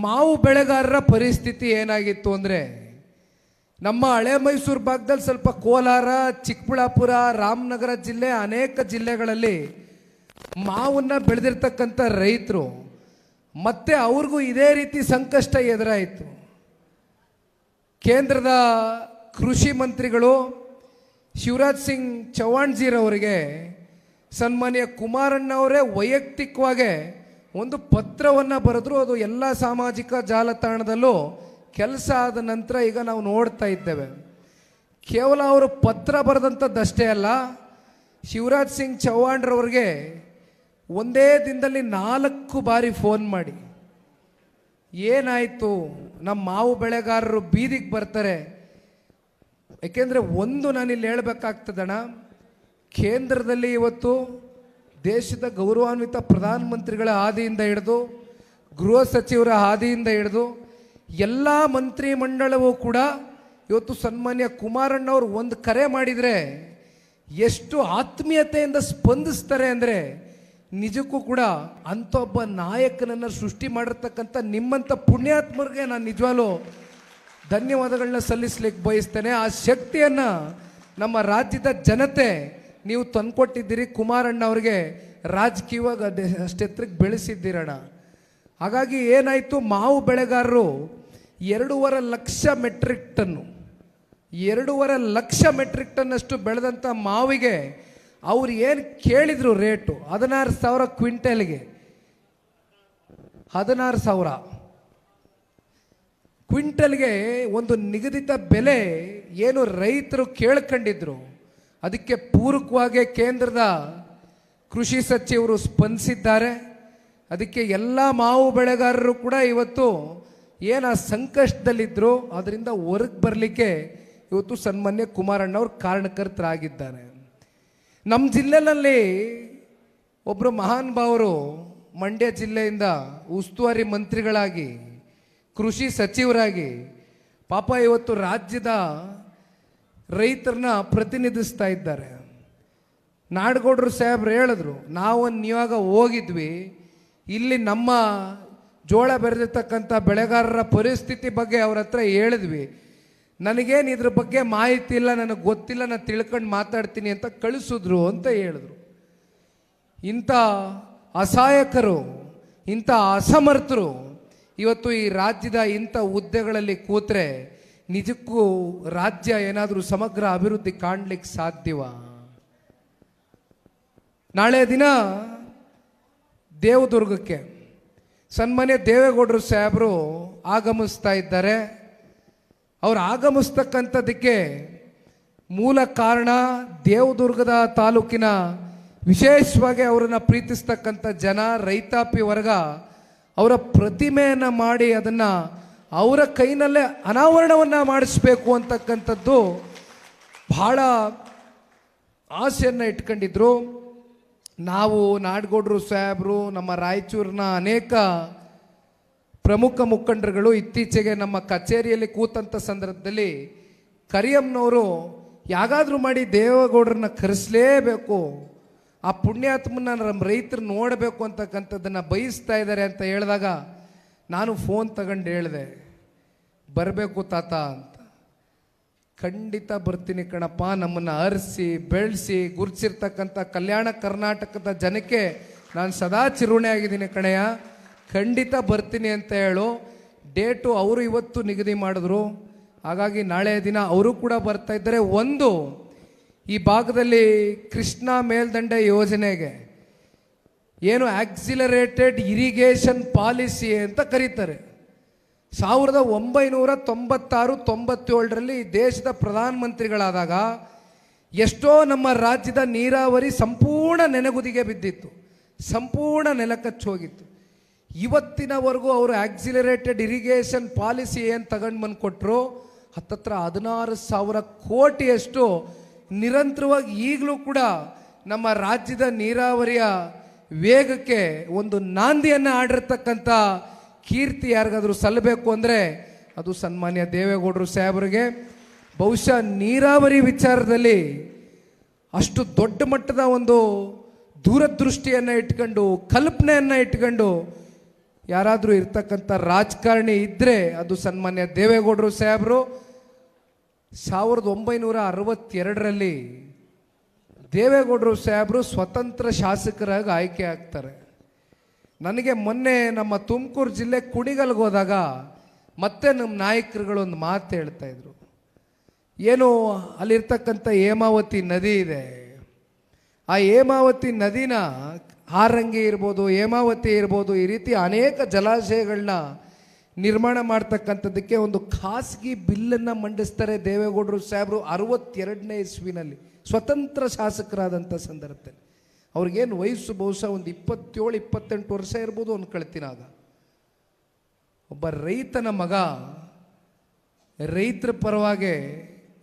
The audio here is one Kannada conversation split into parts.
ಮಾವು ಬೆಳೆಗಾರರ ಪರಿಸ್ಥಿತಿ ಏನಾಗಿತ್ತು ಅಂದರೆ, ನಮ್ಮ ಹಳೆ ಮೈಸೂರು ಭಾಗದಲ್ಲಿ ಸ್ವಲ್ಪ ಕೋಲಾರ, ಚಿಕ್ಕಬಳ್ಳಾಪುರ, ರಾಮನಗರ ಜಿಲ್ಲೆ, ಅನೇಕ ಜಿಲ್ಲೆಗಳಲ್ಲಿ ಮಾವನ್ನ ಬೆಳೆದಿರ್ತಕ್ಕಂಥ ರೈತರು ಮತ್ತೆ ಅವ್ರಿಗೂ ಇದೇ ರೀತಿ ಸಂಕಷ್ಟ ಎದುರಾಯಿತು. ಕೇಂದ್ರದ ಕೃಷಿ ಮಂತ್ರಿಗಳು ಶಿವರಾಜ್ ಸಿಂಗ್ ಚೌಹಾಣ್ಜಿರವರಿಗೆ ಸನ್ಮಾನ್ಯ ಕುಮಾರಣ್ಣವರೇ ವೈಯಕ್ತಿಕವಾಗಿ ಒಂದು ಪತ್ರವನ್ನು ಬರೆದ್ರು. ಅದು ಎಲ್ಲ ಸಾಮಾಜಿಕ ಜಾಲತಾಣದಲ್ಲೂ ಕೆಲಸ ಆದ ನಂತರ ಈಗ ನಾವು ನೋಡ್ತಾ ಇದ್ದೇವೆ. ಕೇವಲ ಅವರು ಪತ್ರ ಬರೆದಂಥದ್ದಷ್ಟೇ ಅಲ್ಲ, ಶಿವರಾಜ್ ಸಿಂಗ್ ಚೌಹಾಣ್ರವ್ರಿಗೆ ಒಂದೇ ದಿನದಲ್ಲಿ 4 ಬಾರಿ ಫೋನ್ ಮಾಡಿ ಏನಾಯಿತು, ನಮ್ಮ ಮಾವು ಬೆಳೆಗಾರರು ಬೀದಿಗೆ ಬರ್ತಾರೆ. ಯಾಕೆಂದರೆ ಒಂದು ನಾನಿಲ್ಲಿ ಹೇಳಬೇಕಾಗ್ತದಣ್ಣ, ಕೇಂದ್ರದಲ್ಲಿ ಇವತ್ತು ದೇಶದ ಗೌರವಾನ್ವಿತ ಪ್ರಧಾನಮಂತ್ರಿಗಳ ಹಾದಿಯಿಂದ ಹಿಡಿದು ಗೃಹ ಸಚಿವರ ಹಾದಿಯಿಂದ ಹಿಡಿದು ಎಲ್ಲ ಮಂತ್ರಿ ಮಂಡಳವೂ ಕೂಡ ಇವತ್ತು ಸನ್ಮಾನ್ಯ ಕುಮಾರಣ್ಣವ್ರು ಒಂದು ಕರೆ ಮಾಡಿದರೆ ಎಷ್ಟು ಆತ್ಮೀಯತೆಯಿಂದ ಸ್ಪಂದಿಸ್ತಾರೆ ಅಂದರೆ, ನಿಜಕ್ಕೂ ಕೂಡ ಅಂಥ ಒಬ್ಬ ನಾಯಕನನ್ನು ಸೃಷ್ಟಿ ಮಾಡಿರ್ತಕ್ಕಂಥ ನಿಮ್ಮಂಥ ಪುಣ್ಯಾತ್ಮರಿಗೆ ನಾನು ನಿಜವಾಗ್ಲೂ ಧನ್ಯವಾದಗಳನ್ನ ಸಲ್ಲಿಸ್ಲಿಕ್ಕೆ ಬಯಸ್ತೇನೆ. ಆ ಶಕ್ತಿಯನ್ನು ನಮ್ಮ ರಾಜ್ಯದ ಜನತೆ ನೀವು ತಂದುಕೊಟ್ಟಿದ್ದೀರಿ. ಕುಮಾರಣ್ಣ ಅವ್ರಿಗೆ ರಾಜಕೀಯವಾಗಿ ಅಷ್ಟೆತ್ತರಕ್ಕೆ ಬೆಳೆಸಿದ್ದೀರಣ್ಣ. ಹಾಗಾಗಿ ಏನಾಯಿತು, ಮಾವು ಬೆಳೆಗಾರರು 2.5 lakh metric ton 2.5 lakh metric ಟನ್ನಷ್ಟು ಬೆಳೆದಂಥ ಮಾವಿಗೆ ಅವ್ರು ಏನು ಕೇಳಿದ್ರು ರೇಟು 16,000 ಕ್ವಿಂಟಲ್ಗೆ, 16,000 ಕ್ವಿಂಟಲ್ಗೆ ಒಂದು ನಿಗದಿತ ಬೆಲೆ ಏನು ರೈತರು ಕೇಳ್ಕೊಂಡಿದ್ರು, ಅದಕ್ಕೆ ಪೂರಕವಾಗಿ ಕೇಂದ್ರದ ಕೃಷಿ ಸಚಿವರು ಸ್ಪಂದಿಸಿದ್ದಾರೆ. ಅದಕ್ಕೆ ಎಲ್ಲ ಮಾವು ಬೆಳೆಗಾರರು ಕೂಡ ಇವತ್ತು ಏನು ಸಂಕಷ್ಟದಲ್ಲಿದ್ದರು ಅದರಿಂದ ಹೊರಗೆ ಬರಲಿಕ್ಕೆ ಇವತ್ತು ಸನ್ಮಾನ್ಯ ಕುಮಾರಣ್ಣವ್ರು ಕಾರಣಕರ್ತರಾಗಿದ್ದಾರೆ. ನಮ್ಮ ಜಿಲ್ಲೆಯಲ್ಲಿ ಒಬ್ಬರು ಮಹಾನ್ ಭಾವರು ಮಂಡ್ಯ ಜಿಲ್ಲೆಯಿಂದ ಉಸ್ತುವಾರಿ ಮಂತ್ರಿಗಳಾಗಿ ಕೃಷಿ ಸಚಿವರಾಗಿ ಪಾಪ ಇವತ್ತು ರಾಜ್ಯದ ರೈತರನ್ನ ಪ್ರತಿನಿಧಿಸ್ತಾ ಇದ್ದಾರೆ. ನಾಡಗೌಡರು ಸಾಹೇಬ್ರು ಹೇಳಿದ್ರು, ನಾವು ಇವಾಗ ಹೋಗಿದ್ವಿ, ಇಲ್ಲಿ ನಮ್ಮ ಜೋಳ ಬೆರೆದಿರ್ತಕ್ಕಂಥ ಬೆಳೆಗಾರರ ಪರಿಸ್ಥಿತಿ ಬಗ್ಗೆ ಅವ್ರ ಹತ್ರ ಹೇಳಿದ್ವಿ, ನನಗೇನು ಇದ್ರ ಬಗ್ಗೆ ಮಾಹಿತಿ ಇಲ್ಲ, ನನಗೆ ಗೊತ್ತಿಲ್ಲ, ನಾನು ತಿಳ್ಕೊಂಡು ಮಾತಾಡ್ತೀನಿ ಅಂತ ಕಳಿಸಿದ್ರು ಅಂತ ಹೇಳಿದ್ರು. ಇಂಥ ಅಸಹಾಯಕರು, ಇಂಥ ಅಸಮರ್ಥರು ಇವತ್ತು ಈ ರಾಜ್ಯದ ಇಂಥ ಹುದ್ದೆಗಳಲ್ಲಿ ಕೂತ್ರೆ ನಿಜಕ್ಕೂ ರಾಜ್ಯ ಏನಾದರೂ ಸಮಗ್ರ ಅಭಿವೃದ್ಧಿ ಕಾಣಲಿಕ್ಕೆ ಸಾಧ್ಯವ? ನಾಳೆ ದಿನ ದೇವದುರ್ಗಕ್ಕೆ ಸನ್ಮಾನ್ಯ ದೇವೇಗೌಡರು ಸಾಹೇಬರು ಆಗಮಿಸ್ತಾ ಇದ್ದಾರೆ. ಅವ್ರು ಆಗಮಿಸ್ತಕ್ಕಂಥದ್ದಕ್ಕೆ ಮೂಲ ಕಾರಣ ದೇವದುರ್ಗದ ತಾಲೂಕಿನ ವಿಶೇಷವಾಗಿ ಅವರನ್ನು ಪ್ರೀತಿಸ್ತಕ್ಕಂಥ ಜನ, ರೈತಾಪಿ ವರ್ಗ ಅವರ ಪ್ರತಿಮೆಯನ್ನು ಮಾಡಿ ಅದನ್ನು ಅವರ ಕೈನಲ್ಲೇ ಅನಾವರಣವನ್ನು ಮಾಡಿಸ್ಬೇಕು ಅಂತಕ್ಕಂಥದ್ದು ಬಹಳ ಆಸೆಯನ್ನು ಇಟ್ಕೊಂಡಿದ್ರು. ನಾವು ನಾಡಗೌಡರು ಸಾಹೇಬರು, ನಮ್ಮ ರಾಯಚೂರಿನ ಅನೇಕ ಪ್ರಮುಖ ಮುಖಂಡರುಗಳು ಇತ್ತೀಚೆಗೆ ನಮ್ಮ ಕಚೇರಿಯಲ್ಲಿ ಕೂತಂಥ ಸಂದರ್ಭದಲ್ಲಿ ಕರಿಯಮ್ಮನವರು ಯಾಗಾದರೂ ಮಾಡಿ ದೇವೇಗೌಡರನ್ನ ಕರೆಸಲೇಬೇಕು, ಆ ಪುಣ್ಯಾತ್ಮನ ನಮ್ಮ ರೈತರು ನೋಡಬೇಕು ಅಂತಕ್ಕಂಥದ್ದನ್ನು ಬಯಸ್ತಾ ಇದ್ದಾರೆ ಅಂತ ಹೇಳಿದಾಗ ನಾನು ಫೋನ್ ತಗೊಂಡು ಹೇಳಿದೆ, ಬರಬೇಕು ತಾತ ಅಂತ. ಖಂಡಿತ ಬರ್ತೀನಿ ಕಣಪ್ಪ, ನಮ್ಮನ್ನು ಅರಸಿ ಬೆಳೆಸಿ ಗುರುತಿಸಿರ್ತಕ್ಕಂಥ ಕಲ್ಯಾಣ ಕರ್ನಾಟಕದ ಜನಕ್ಕೆ ನಾನು ಸದಾ ಚಿರುಣೆ ಆಗಿದ್ದೀನಿ ಕಣಯ್ಯ, ಖಂಡಿತ ಬರ್ತೀನಿ ಅಂತ ಹೇಳು. ಡೇಟು ಅವರು ಇವತ್ತು ನಿಗದಿ ಮಾಡಿದ್ರು. ಹಾಗಾಗಿ ನಾಳೆ ದಿನ ಅವರು ಕೂಡ ಬರ್ತಾ ಇದ್ದಾರೆ. ಒಂದು ಈ ಭಾಗದಲ್ಲಿ ಕೃಷ್ಣಾ ಮೇಲ್ದಂಡೆ ಯೋಜನೆಗೆ ಏನು ಆಕ್ಸಿಲರೇಟೆಡ್ ಇರಿಗೇಷನ್ ಪಾಲಿಸಿ ಅಂತ ಕರೀತಾರೆ, 1996-97ರಲ್ಲಿ ದೇಶದ ಪ್ರಧಾನಮಂತ್ರಿಗಳಾದಾಗ ಎಷ್ಟೋ ನಮ್ಮ ರಾಜ್ಯದ ನೀರಾವರಿ ಸಂಪೂರ್ಣ ನೆನೆಗುದಿಗೆ ಬಿದ್ದಿತ್ತು, ಸಂಪೂರ್ಣ ನೆಲಕಚ್ಚೋಗಿತ್ತು. ಇವತ್ತಿನವರೆಗೂ ಅವರು ಆಕ್ಸಿಲರೇಟೆಡ್ ಇರಿಗೇಷನ್ ಪಾಲಿಸಿ ಏನು ತಗೊಂಡು ಬಂದು ಕೊಟ್ಟರು, ಹತ್ತತ್ರ 16,000 ಕೋಟಿಯಷ್ಟು ನಿರಂತರವಾಗಿ ಈಗಲೂ ಕೂಡ ನಮ್ಮ ರಾಜ್ಯದ ನೀರಾವರಿಯ ವೇಗಕ್ಕೆ ಒಂದು ನಾಂದಿಯನ್ನು ಆಡಿರ್ತಕ್ಕಂಥ ಕೀರ್ತಿ ಯಾರಿಗಾದರೂ ಸಲ್ಲಬೇಕು ಅಂದರೆ ಅದು ಸನ್ಮಾನ್ಯ ದೇವೇಗೌಡರು ಸಾಹೇಬರಿಗೆ. ಬಹುಶಃ ನೀರಾವರಿ ವಿಚಾರದಲ್ಲಿ ಅಷ್ಟು ದೊಡ್ಡ ಮಟ್ಟದ ಒಂದು ದೂರದೃಷ್ಟಿಯನ್ನು ಇಟ್ಕೊಂಡು, ಕಲ್ಪನೆಯನ್ನು ಇಟ್ಕೊಂಡು ಯಾರಾದರೂ ಇರ್ತಕ್ಕಂಥ ರಾಜಕಾರಣಿ ಇದ್ದರೆ ಅದು ಸನ್ಮಾನ್ಯ ದೇವೇಗೌಡರು ಸಾಹೇಬರು. 1962ರಲ್ಲಿ ದೇವೇಗೌಡರು ಸಾಹೇಬರು ಸ್ವತಂತ್ರ ಶಾಸಕರಾಗಿ ಆಯ್ಕೆ ಆಗ್ತಾರೆ. ನನಗೆ ಮೊನ್ನೆ ನಮ್ಮ ತುಮಕೂರು ಜಿಲ್ಲೆ ಕುಣಿಗಲ್ಗೆ ಹೋದಾಗ ಮತ್ತೆ ನಮ್ಮ ನಾಯಕರುಗಳು ಒಂದು ಮಾತು ಹೇಳ್ತಾ ಇದ್ರು. ಏನು ಅಲ್ಲಿರ್ತಕ್ಕಂಥ ಹೇಮಾವತಿ ನದಿ ಇದೆ, ಆ ಹೇಮಾವತಿ ನದಿನ ಹಾರಂಗಿ ಇರ್ಬೋದು, ಹೇಮಾವತಿ ಇರ್ಬೋದು, ಈ ರೀತಿ ಅನೇಕ ಜಲಾಶಯಗಳನ್ನ ನಿರ್ಮಾಣ ಮಾಡ್ತಕ್ಕಂಥದ್ದಕ್ಕೆ ಒಂದು ಖಾಸಗಿ ಬಿಲ್ಲನ್ನು ಮಂಡಿಸ್ತಾರೆ ದೇವೇಗೌಡರು ಸಾಹೇಬರು 62ನೇ ಇಸ್ವಿನಲ್ಲಿ ಸ್ವತಂತ್ರ ಶಾಸಕರಾದಂಥ ಸಂದರ್ಭದಲ್ಲಿ. ಅವ್ರಿಗೇನು ವಯಸ್ಸು ಬಹುಶಃ ಒಂದು 27-28 ವರ್ಷ ಇರ್ಬೋದು ಅಂದ್ಕೊಳ್ತೀನಿ. ಆಗ ಒಬ್ಬ ರೈತನ ಮಗ ರೈತರ ಪರವಾಗಿ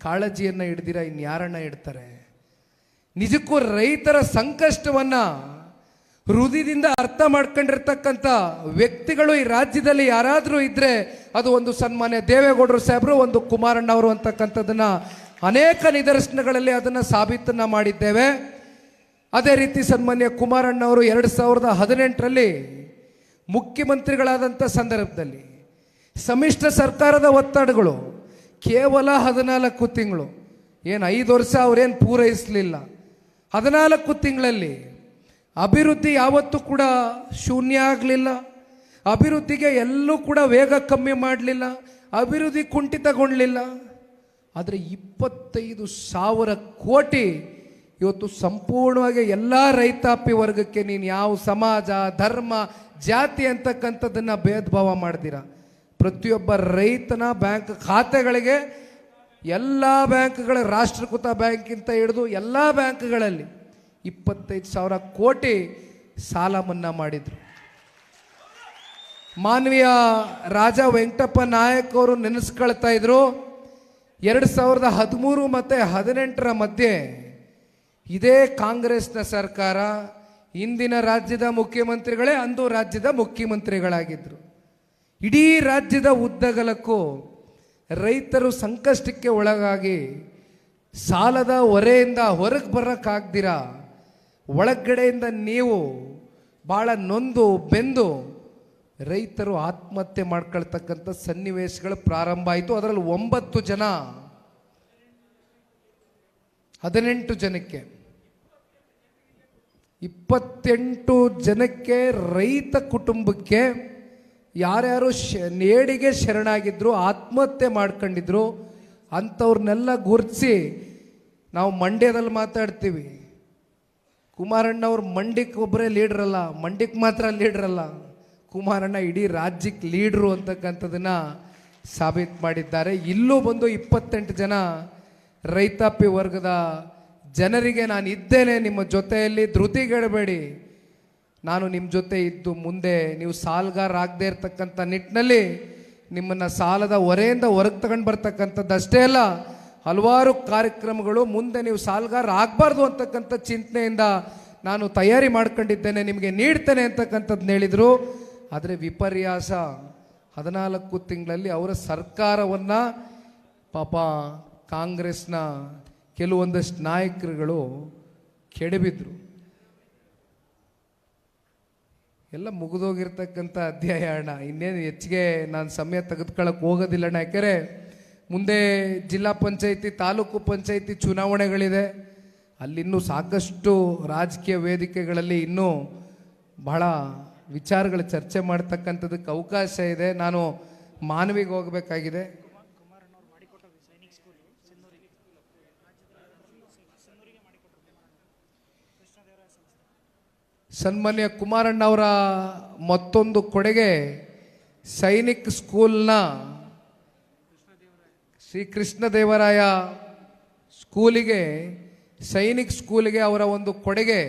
ಕಾಳಜಿಯನ್ನು ಹಿಡ್ದಿರ ಇನ್ಯಾರನ್ನ ಇಡ್ತಾರೆ? ನಿಜಕ್ಕೂ ರೈತರ ಸಂಕಷ್ಟವನ್ನು ಹೃದಯದಿಂದ ಅರ್ಥ ಮಾಡ್ಕೊಂಡಿರ್ತಕ್ಕಂಥ ವ್ಯಕ್ತಿಗಳು ಈ ರಾಜ್ಯದಲ್ಲಿ ಯಾರಾದರೂ ಇದ್ದರೆ ಅದು ಒಂದು ಸನ್ಮಾನ್ಯ ದೇವೇಗೌಡರು ಸಾಹೇಬರು, ಒಂದು ಕುಮಾರಣ್ಣವರು ಅಂತಕ್ಕಂಥದ್ದನ್ನು ಅನೇಕ ನಿದರ್ಶನಗಳಲ್ಲಿ ಅದನ್ನು ಸಾಬೀತನ್ನು ಮಾಡಿದ್ದೇವೆ. ಅದೇ ರೀತಿ ಸನ್ಮಾನ್ಯ ಕುಮಾರಣ್ಣವರು 2018ರಲ್ಲಿ ಮುಖ್ಯಮಂತ್ರಿಗಳಾದಂಥ ಸಂದರ್ಭದಲ್ಲಿ ಸಮ್ಮಿಶ್ರ ಸರ್ಕಾರದ ಒತ್ತಡಗಳು ಕೇವಲ 14 ತಿಂಗಳು, ಏನು 5 ವರ್ಷ ಅವರೇನು ಪೂರೈಸಲಿಲ್ಲ. 14 ತಿಂಗಳಲ್ಲಿ ಅಭಿವೃದ್ಧಿ ಯಾವತ್ತೂ ಕೂಡ ಶೂನ್ಯ ಆಗಲಿಲ್ಲ. ಅಭಿವೃದ್ಧಿಗೆ ಎಲ್ಲೂ ಕೂಡ ವೇಗ ಕಮ್ಮಿ ಮಾಡಲಿಲ್ಲ, ಅಭಿವೃದ್ಧಿ ಕುಂಠಿತಗೊಳ್ಳಲಿಲ್ಲ. ಆದರೆ 25,000 ಕೋಟಿ ಇವತ್ತು ಸಂಪೂರ್ಣವಾಗಿ ಎಲ್ಲ ರೈತಾಪಿ ವರ್ಗಕ್ಕೆ ನೀನು ಯಾವ ಸಮಾಜ, ಧರ್ಮ, ಜಾತಿ ಅಂತಕ್ಕಂಥದ್ದನ್ನು ಭೇದ ಭಾವ ಮಾಡ್ತೀರಾ. ಪ್ರತಿಯೊಬ್ಬ ರೈತನ ಬ್ಯಾಂಕ್ ಖಾತೆಗಳಿಗೆ ಎಲ್ಲ ಬ್ಯಾಂಕ್ಗಳ ರಾಷ್ಟ್ರೀಕೃತ ಬ್ಯಾಂಕಿಂತ ಹಿಡಿದು ಎಲ್ಲ ಬ್ಯಾಂಕ್ಗಳಲ್ಲಿ 25,000 ಕೋಟಿ ಸಾಲ ಮನ್ನಾ ಮಾಡಿದರು. ಮಾನವೀಯ ರಾಜ ವೆಂಕಟಪ್ಪ ನಾಯಕ್ ಅವರು ನೆನೆಸ್ಕೊಳ್ತಾ ಇದ್ರು, 2013 ಮತ್ತು 2018 ಮಧ್ಯೆ ಇದೇ ಕಾಂಗ್ರೆಸ್ನ ಸರ್ಕಾರ, ಇಂದಿನ ರಾಜ್ಯದ ಮುಖ್ಯಮಂತ್ರಿಗಳೇ ಅಂದು ರಾಜ್ಯದ ಮುಖ್ಯಮಂತ್ರಿಗಳಾಗಿದ್ದರು. ಇಡೀ ರಾಜ್ಯದ ಉದ್ದಗಲಕ್ಕೂ ರೈತರು ಸಂಕಷ್ಟಕ್ಕೆ ಒಳಗಾಗಿ ಸಾಲದ ಹೊರೆಯಿಂದ ಹೊರಗೆ ಬರೋಕ್ಕಾಗ್ದಿರ ಒಳಗಡೆಯಿಂದ ನೀವು ಭಾಳ ನೊಂದು ಬೆಂದು ರೈತರು ಆತ್ಮಹತ್ಯೆ ಮಾಡ್ಕೊಳ್ತಕ್ಕಂಥ ಸನ್ನಿವೇಶಗಳು ಪ್ರಾರಂಭ ಆಯಿತು. ಅದರಲ್ಲಿ 9 ಜನ 18 ಜನಕ್ಕೆ 28 ಜನಕ್ಕೆ ರೈತ ಕುಟುಂಬಕ್ಕೆ ಯಾರ್ಯಾರು ನೇಡಿಗೆ ಶರಣಾಗಿದ್ರು, ಆತ್ಮಹತ್ಯೆ ಮಾಡ್ಕೊಂಡಿದ್ರು ಅಂಥವ್ರನ್ನೆಲ್ಲ ಗುರುತಿಸಿ ನಾವು ಮಂಡ್ಯದಲ್ಲಿ ಮಾತಾಡ್ತೀವಿ. ಕುಮಾರಣ್ಣವ್ರು ಮಂಡ್ಯಕ್ಕೆ ಒಬ್ಬರೇ ಲೀಡ್ರಲ್ಲ, ಮಂಡ್ಯಕ್ಕೆ ಮಾತ್ರ ಲೀಡ್ರಲ್ಲ, ಕುಮಾರಣ್ಣ ಇಡೀ ರಾಜ್ಯಕ್ಕೆ ಲೀಡ್ರು ಅಂತಕ್ಕಂಥದ್ದನ್ನು ಸಾಬೀತು ಮಾಡಿದ್ದಾರೆ. ಇಲ್ಲೂ ಬಂದು 28 ಜನ ರೈತಾಪಿ ವರ್ಗದ ಜನರಿಗೆ ನಾನು ಇದ್ದೇನೆ ನಿಮ್ಮ ಜೊತೆಯಲ್ಲಿ, ಧೃತಿಗೆಡಬೇಡಿ, ನಾನು ನಿಮ್ಮ ಜೊತೆ ಇದ್ದು ಮುಂದೆ ನೀವು ಸಾಲಗಾರ ಆಗದೇ ಇರತಕ್ಕಂಥ ನಿಟ್ಟಿನಲ್ಲಿ ನಿಮ್ಮನ್ನು ಸಾಲದ ಹೊರೆಯಿಂದ ಹೊರಗೆ ತಗೊಂಡು ಬರ್ತಕ್ಕಂಥದ್ದು ಅಷ್ಟೇ ಅಲ್ಲ, ಹಲವಾರು ಕಾರ್ಯಕ್ರಮಗಳು ಮುಂದೆ ನೀವು ಸಾಲಗಾರ ಆಗಬಾರ್ದು ಅಂತಕ್ಕಂಥ ಚಿಂತನೆಯಿಂದ ನಾನು ತಯಾರಿ ಮಾಡ್ಕೊಂಡಿದ್ದೇನೆ, ನಿಮಗೆ ನೀಡ್ತೇನೆ ಅಂತಕ್ಕಂಥದ್ದನ್ನ ಹೇಳಿದರು. ಆದರೆ ವಿಪರ್ಯಾಸ 14 ತಿಂಗಳಲ್ಲಿ ಅವರ ಸರ್ಕಾರವನ್ನು ಪಾಪ ಕಾಂಗ್ರೆಸ್ನ ಕೆಲವೊಂದಷ್ಟು ನಾಯಕರುಗಳು ಕೆಡಬಿದ್ರು. ಎಲ್ಲ ಮುಗಿದೋಗಿರ್ತಕ್ಕಂಥ ಅಧ್ಯಾಯ ಅಣ್ಣ, ಇನ್ನೇನು ಹೆಚ್ಚಿಗೆ ನಾನು ಸಮಯ ತೆಗೆದುಕೊಳ್ಳೋಕೆ ಹೋಗೋದಿಲ್ಲ ಅಣ್ಣ. ಯಾಕೆಂದರೆ ಮುಂದೆ ಜಿಲ್ಲಾ ಪಂಚಾಯಿತಿ, ತಾಲೂಕು ಪಂಚಾಯಿತಿ ಚುನಾವಣೆಗಳಿದೆ. ಅಲ್ಲಿನ್ನೂ ಸಾಕಷ್ಟು ರಾಜಕೀಯ ವೇದಿಕೆಗಳಲ್ಲಿ ಇನ್ನೂ ಬಹಳ ವಿಚಾರಗಳು ಚರ್ಚೆ ಮಾಡ್ತಕ್ಕಂಥದ್ದಕ್ಕೆ ಅವಕಾಶ ಇದೆ. ನಾನು ಮಾನವಿಗೆ ಹೋಗಬೇಕಾಗಿದೆ. ಸನ್ಮಾನ್ಯ ಕುಮಾರಣ್ಣವರ ಮತ್ತೊಂದು ಕೊಡುಗೆ ಸೈನಿಕ್ ಸ್ಕೂಲ್ನ ಶ್ರೀ ಕೃಷ್ಣದೇವರಾಯ ಸ್ಕೂಲಿಗೆ, ಸೈನಿಕ್ ಸ್ಕೂಲಿಗೆ ಅವರ ಒಂದು ಕೊಡುಗೆ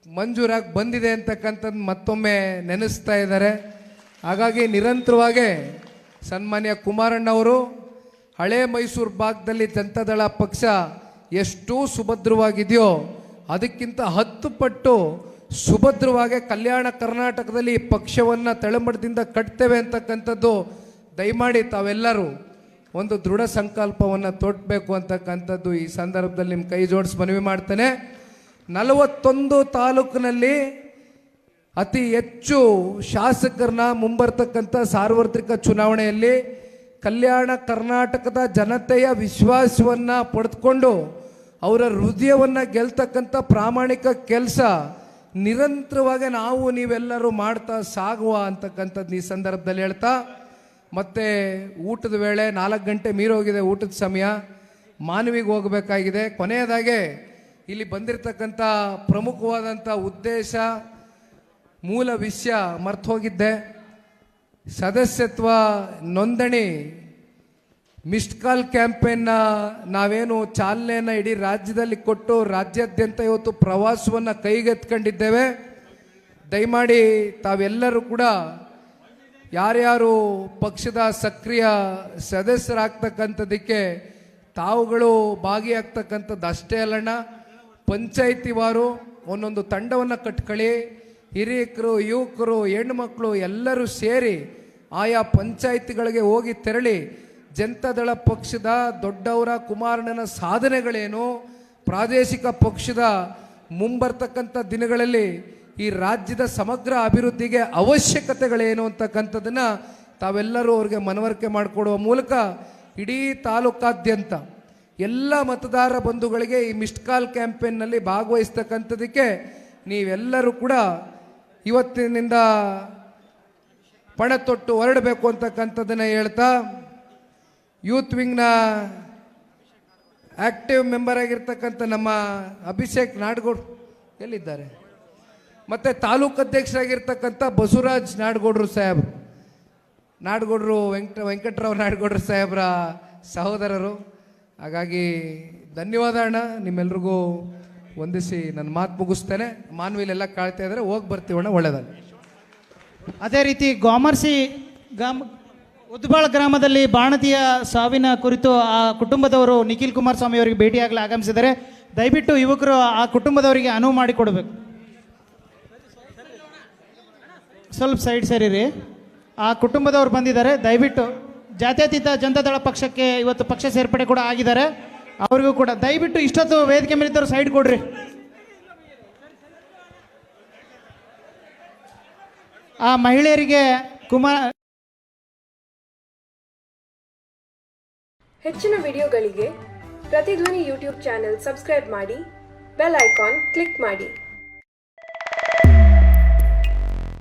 ಮಂಜೂರಾಗಿ ಬಂದಿದೆ ಅಂತಕ್ಕಂಥದ್ದು ಮತ್ತೊಮ್ಮೆ ನೆನೆಸ್ತಾ ಇದ್ದಾರೆ. ಹಾಗಾಗಿ ನಿರಂತರವಾಗಿ ಸನ್ಮಾನ್ಯ ಕುಮಾರಣ್ಣವರು ಹಳೆ ಮೈಸೂರು ಭಾಗದಲ್ಲಿ ಜನತಾದಳ ಪಕ್ಷ ಎಷ್ಟು ಸುಭದ್ರವಾಗಿದೆಯೋ ಅದಕ್ಕಿಂತ 10 ಪಟ್ಟು ಸುಭದ್ರವಾಗಿ ಕಲ್ಯಾಣ ಕರ್ನಾಟಕದಲ್ಲಿ ಈ ಪಕ್ಷವನ್ನು ತಳಮಟ್ಟದಿಂದ ಕಟ್ತೇವೆ ಅಂತಕ್ಕಂಥದ್ದು ದಯಮಾಡಿ ತಾವೆಲ್ಲರೂ ಒಂದು ದೃಢ ಸಂಕಲ್ಪವನ್ನು ತೊಟ್ಟಬೇಕು ಅಂತಕ್ಕಂಥದ್ದು ಈ ಸಂದರ್ಭದಲ್ಲಿ ನಿಮ್ಮ ಕೈ ಜೋಡಿಸಿ ಮನವಿ ಮಾಡ್ತೇನೆ. 41 ತಾಲೂಕಿನಲ್ಲಿ ಅತಿ ಹೆಚ್ಚು ಶಾಸಕರನ್ನ ಮುಂಬರ್ತಕ್ಕಂಥ ಸಾರ್ವತ್ರಿಕ ಚುನಾವಣೆಯಲ್ಲಿ ಕಲ್ಯಾಣ ಕರ್ನಾಟಕದ ಜನತೆಯ ವಿಶ್ವಾಸವನ್ನು ಪಡೆದುಕೊಂಡು ಅವರ ಹೃದಯವನ್ನು ಗೆಲ್ತಕ್ಕಂಥ ಪ್ರಾಮಾಣಿಕ ಕೆಲಸ ನಿರಂತರವಾಗಿ ನಾವು ನೀವೆಲ್ಲರೂ ಮಾಡ್ತಾ ಸಾಗುವ ಅಂತಕ್ಕಂಥದ್ದು ಈ ಸಂದರ್ಭದಲ್ಲಿ ಹೇಳ್ತಾ, ಮತ್ತು ಊಟದ ವೇಳೆ 4 ಗಂಟೆ ಮೀರೋಗಿದೆ, ಊಟದ ಸಮಯ, ಮಾನವಿಗೆ ಹೋಗಬೇಕಾಗಿದೆ. ಕೊನೆಯದಾಗೆ ಇಲ್ಲಿ ಬಂದಿರತಕ್ಕಂಥ ಪ್ರಮುಖವಾದಂಥ ಉದ್ದೇಶ, ಮೂಲ ವಿಷಯ ಮರ್ತು ಹೋಗಿದ್ದೆ. ಸದಸ್ಯತ್ವ ನೋಂದಣಿ ಮಿಸ್ಡ್ ಕಾಲ್ ಕ್ಯಾಂಪೇನ್ನ ನಾವೇನು ಚಾಲನೆಯನ್ನು ಇಡೀ ರಾಜ್ಯದಲ್ಲಿ ಕೊಟ್ಟು ರಾಜ್ಯಾದ್ಯಂತ ಇವತ್ತು ಪ್ರವಾಸವನ್ನು ಕೈಗೆತ್ಕೊಂಡಿದ್ದೇವೆ. ದಯಮಾಡಿ ತಾವೆಲ್ಲರೂ ಕೂಡ ಯಾರ್ಯಾರು ಪಕ್ಷದ ಸಕ್ರಿಯ ಸದಸ್ಯರಾಗ್ತಕ್ಕಂಥದ್ದಕ್ಕೆ ತಾವುಗಳು ಭಾಗಿಯಾಗ್ತಕ್ಕಂಥದ್ದು ಅಷ್ಟೇ ಅಲ್ಲಣ್ಣ, ಪಂಚಾಯಿತಿವಾರು ಒಂದೊಂದು ತಂಡವನ್ನು ಕಟ್ಕೊಳ್ಳಿ. ಹಿರಿಯಕರು, ಯುವಕರು, ಹೆಣ್ಮಕ್ಳು ಎಲ್ಲರೂ ಸೇರಿ ಆಯಾ ಪಂಚಾಯಿತಿಗಳಿಗೆ ಹೋಗಿ ತೆರಳಿ ಜನತಾದಳ ಪಕ್ಷದ ದೊಡ್ಡವರ ಕುಮಾರಣ್ಣನ ಸಾಧನೆಗಳೇನು, ಪ್ರಾದೇಶಿಕ ಪಕ್ಷದ ಮುಂಬರ್ತಕ್ಕಂಥ ದಿನಗಳಲ್ಲಿ ಈ ರಾಜ್ಯದ ಸಮಗ್ರ ಅಭಿವೃದ್ಧಿಗೆ ಅವಶ್ಯಕತೆಗಳೇನು ಅಂತಕ್ಕಂಥದ್ದನ್ನು ತಾವೆಲ್ಲರೂ ಅವ್ರಿಗೆ ಮನವರಿಕೆ ಮಾಡಿಕೊಡುವ ಮೂಲಕ ಇಡೀ ತಾಲೂಕಾದ್ಯಂತ ಎಲ್ಲ ಮತದಾರ ಬಂಧುಗಳಿಗೆ ಈ ಮಿಸ್ಡ್ ಕಾಲ್ ಕ್ಯಾಂಪೇನ್ನಲ್ಲಿ ಭಾಗವಹಿಸ್ತಕ್ಕಂಥದ್ದಕ್ಕೆ ನೀವೆಲ್ಲರೂ ಕೂಡ ಇವತ್ತಿನಿಂದ ಪಣ ತೊಟ್ಟು ಹೊರಡಬೇಕು ಅಂತಕ್ಕಂಥದ್ದನ್ನು ಹೇಳ್ತಾ, ಯೂತ್ ವಿಂಗ್ನ ಆ್ಯಕ್ಟಿವ್ ಮೆಂಬರ್ ಆಗಿರ್ತಕ್ಕಂಥ ನಮ್ಮ ಅಭಿಷೇಕ್ ನಾಡಗೌಡ್ ಎಲ್ಲಿದ್ದಾರೆ, ಮತ್ತು ತಾಲೂಕು ಅಧ್ಯಕ್ಷರಾಗಿರ್ತಕ್ಕಂಥ ಬಸವರಾಜ್ ನಾಡಗೌಡರು ಸಾಹೇಬರು, ನಾಡಗೌಡರು ವೆಂಕಟರಾವ್ ನಾಡಗೌಡರು ಸಾಹೇಬರ ಸಹೋದರರು. ಹಾಗಾಗಿ ಧನ್ಯವಾದ ಅಣ್ಣ, ನಿಮ್ಮೆಲ್ರಿಗೂ ವಂದಿಸಿ ನನ್ನ ಮಾತು ಮುಗಿಸ್ತೇನೆ. ಮಾನವಿಲೆಲ್ಲ ಕಾಳ್ತಾ ಇದ್ದಾರೆ, ಹೋಗಿ ಬರ್ತೀವಣ್ಣ, ಒಳ್ಳೆಯದಲ್ಲ. ಅದೇ ರೀತಿ ಗೋಮರ್ಸಿ ಉದ್ಬಾಳ್ ಗ್ರಾಮದಲ್ಲಿ ಬಾಣತಿಯ ಸಾವಿನ ಕುರಿತು ಆ ಕುಟುಂಬದವರು ನಿಖಿಲ್ ಕುಮಾರಸ್ವಾಮಿ ಅವರಿಗೆ ಭೇಟಿಯಾಗಲು ಆಗಮಿಸಿದ್ದಾರೆ. ದಯವಿಟ್ಟು ಯುವಕರು ಆ ಕುಟುಂಬದವರಿಗೆ ಅನುವು ಮಾಡಿಕೊಡ್ಬೇಕು. ಸ್ವಲ್ಪ ಸೈಡ್ ಸೇರಿರಿ. ಆ ಕುಟುಂಬದವರು ಬಂದಿದ್ದಾರೆ. ದಯವಿಟ್ಟು ಜಾತ್ಯತೀತ ಜನತಾದಳ ಪಕ್ಷಕ್ಕೆ ಇವತ್ತು ಪಕ್ಷ ಸೇರ್ಪಡೆ ಕೂಡ ಆಗಿದ್ದಾರೆ. ಅವ್ರಿಗೂ ಕೂಡ ದಯವಿಟ್ಟು ಇಷ್ಟೊತ್ತು ವೇದಿಕೆ ಮೇಲಿದ್ದವರು ಸೈಡ್ ಕೊಡ್ರಿ. ಆ ಮಹಿಳೆಯರಿಗೆ ಹೆಚ್ಚಿನ ವಿಡಿಯೋಗಳಿಗೆ ಪ್ರತಿಧ್ವನಿ ಯೂಟ್ಯೂಬ್ ಚಾನೆಲ್ ಸಬ್ಸ್ಕ್ರೈಬ್ ಮಾಡಿ, ಬೆಲ್ ಐಕಾನ್ ಕ್ಲಿಕ್ ಮಾಡಿ.